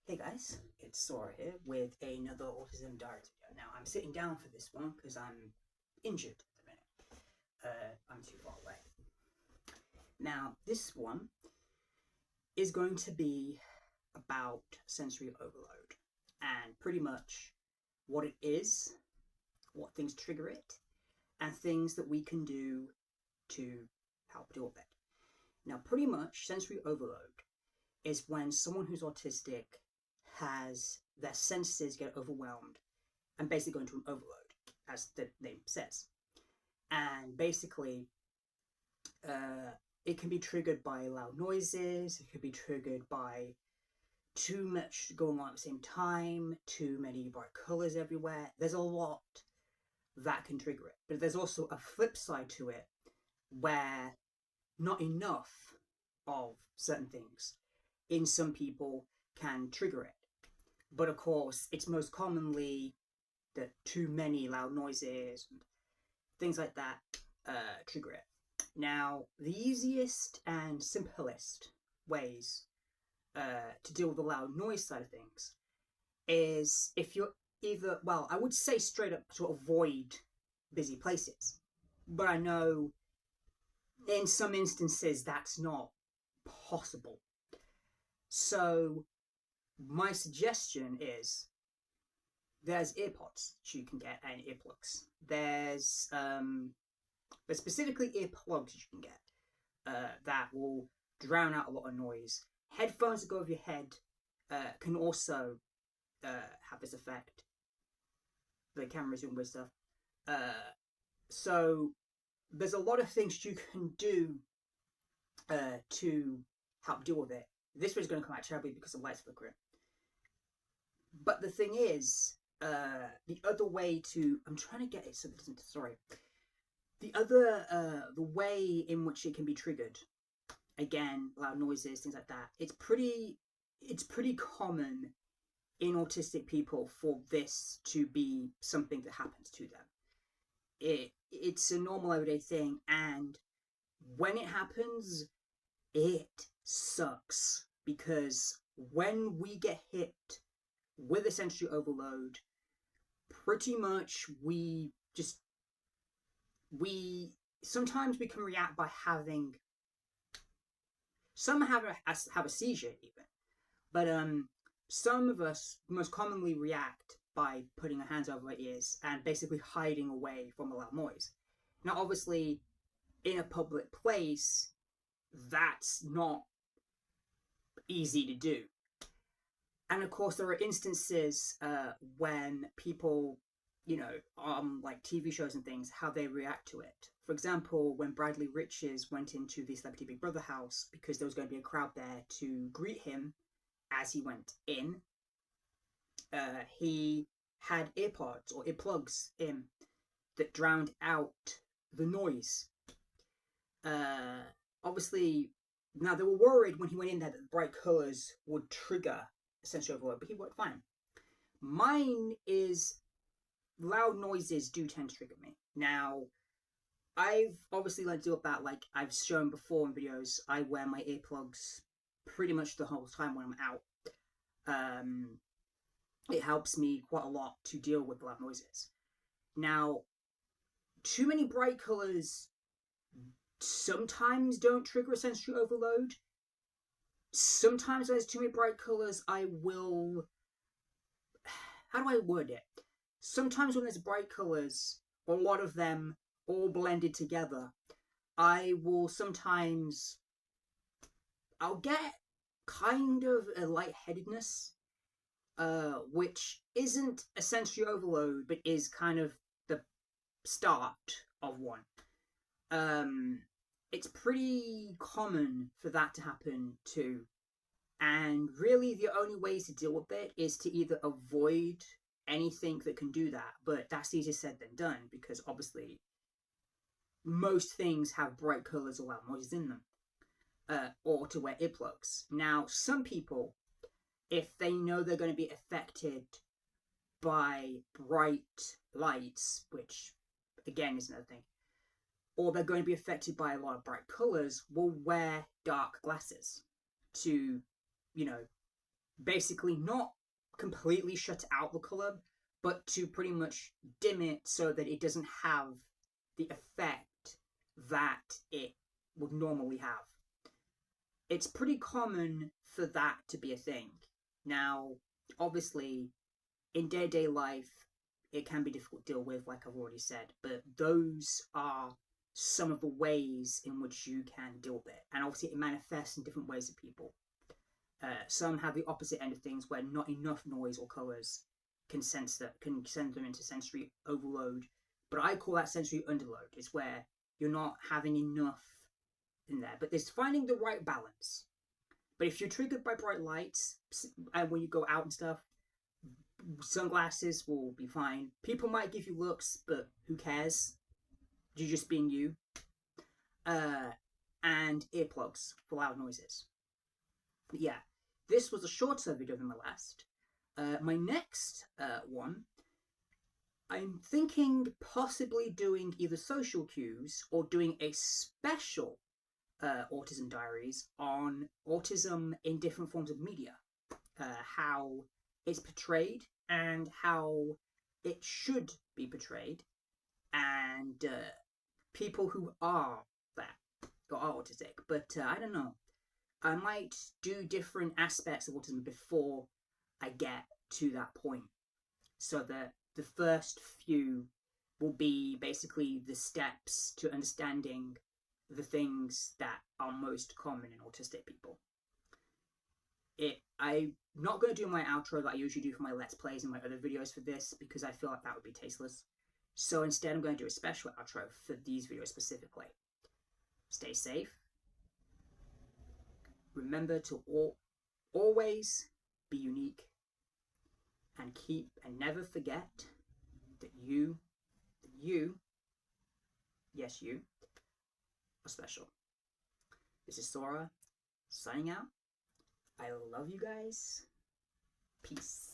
Hey guys, it's Sora here with another Autism Diaries video. Now I'm sitting down for this one because I'm injured at the minute. I'm too far away. Now this one is going to be about sensory overload and pretty much what it is, what things trigger it, and things that we can do to help deal with it. Now pretty much sensory overload is when someone who's autistic has their senses get overwhelmed and basically go into an overload, as the name says. And basically, it can be triggered by loud noises, it could be triggered by too much going on at the same time, too many bright colors everywhere. There's a lot that can trigger it. But there's also a flip side to it where not enough of certain things in some people can trigger it. But of course, it's most commonly that too many loud noises and things like that trigger it. Now, the easiest and simplest ways to deal with the loud noise side of things is if you're either, well, I would say straight up to avoid busy places. But I know in some instances that's not possible. So my suggestion is there's earpods you can get and earplugs. There's specifically earplugs you can get that will drown out a lot of noise. Headphones that go over your head can also have this effect. The camera's doing weird stuff. So there's a lot of things you can do to help deal with it. This one's going to come out terribly because the light's flickering. But the thing is, the other way to, I'm trying to get it so it doesn't, sorry. The way in which it can be triggered, again, loud noises, things like that, it's pretty common in autistic people for this to be something that happens to them. It's a normal everyday thing, and when it happens, it sucks, because when we get hit with a sensory overload, pretty much we sometimes we can react by having, some have a seizure even, but some of us most commonly react by putting our hands over our ears and basically hiding away from a loud noise. Now obviously in a public place that's not easy to do. And of course, there are instances when people, like TV shows and things, how they react to it. For example, when Bradley Riches went into the Celebrity Big Brother house because there was going to be a crowd there to greet him as he went in, he had earpods or earplugs in that drowned out the noise. Obviously, now they were worried when he went in there that the bright colours would trigger sensory overload, but he worked fine. Mine is loud noises do tend to trigger me. Now, I've obviously learned to deal with that. Like I've shown before in videos, I wear my earplugs pretty much the whole time when I'm out. It helps me quite a lot to deal with loud noises. Now, too many bright colours sometimes don't trigger a sensory overload. Sometimes when there's too many bright colours, I will, how do I word it? Sometimes when there's bright colours, a lot of them all blended together, I will sometimes, I'll get kind of a lightheadedness, which isn't a sensory overload, but is kind of the start of one. It's pretty common for that to happen too. And really the only ways to deal with it is to either avoid anything that can do that, but that's easier said than done, because obviously most things have bright colours or loud noises in them, or to wear earplugs. Now, some people, if they know they're going to be affected by bright lights, which again is another thing, or they're going to be affected by a lot of bright colours, will wear dark glasses to, basically not completely shut out the color, but to pretty much dim it so that it doesn't have the effect that it would normally have. It's pretty common for that to be a thing. Now, obviously, in day-to-day life, it can be difficult to deal with, like I've already said, but those are some of the ways in which you can deal with it. And obviously, it manifests in different ways to people. Some have the opposite end of things, where not enough noise or colors can send them into sensory overload. But I call that sensory underload. It's where you're not having enough in there. But there's finding the right balance. But if you're triggered by bright lights, and when you go out and stuff, sunglasses will be fine. People might give you looks, but who cares? You're just being you. And earplugs for loud noises. But yeah, this was a shorter video than my last. My next one, I'm thinking possibly doing either social cues or doing a special Autism Diaries on autism in different forms of media. How it's portrayed and how it should be portrayed, and people who are that or are autistic. But I don't know. I might do different aspects of autism before I get to that point, so that the first few will be basically the steps to understanding the things that are most common in autistic people. I'm not going to do my outro that I usually do for my Let's Plays and my other videos for this, because I feel like that would be tasteless. So instead I'm going to do a special outro for these videos specifically. Stay safe. Remember to always be unique, and never forget that you, yes you, are special. This is Sora, signing out. I love you guys. Peace.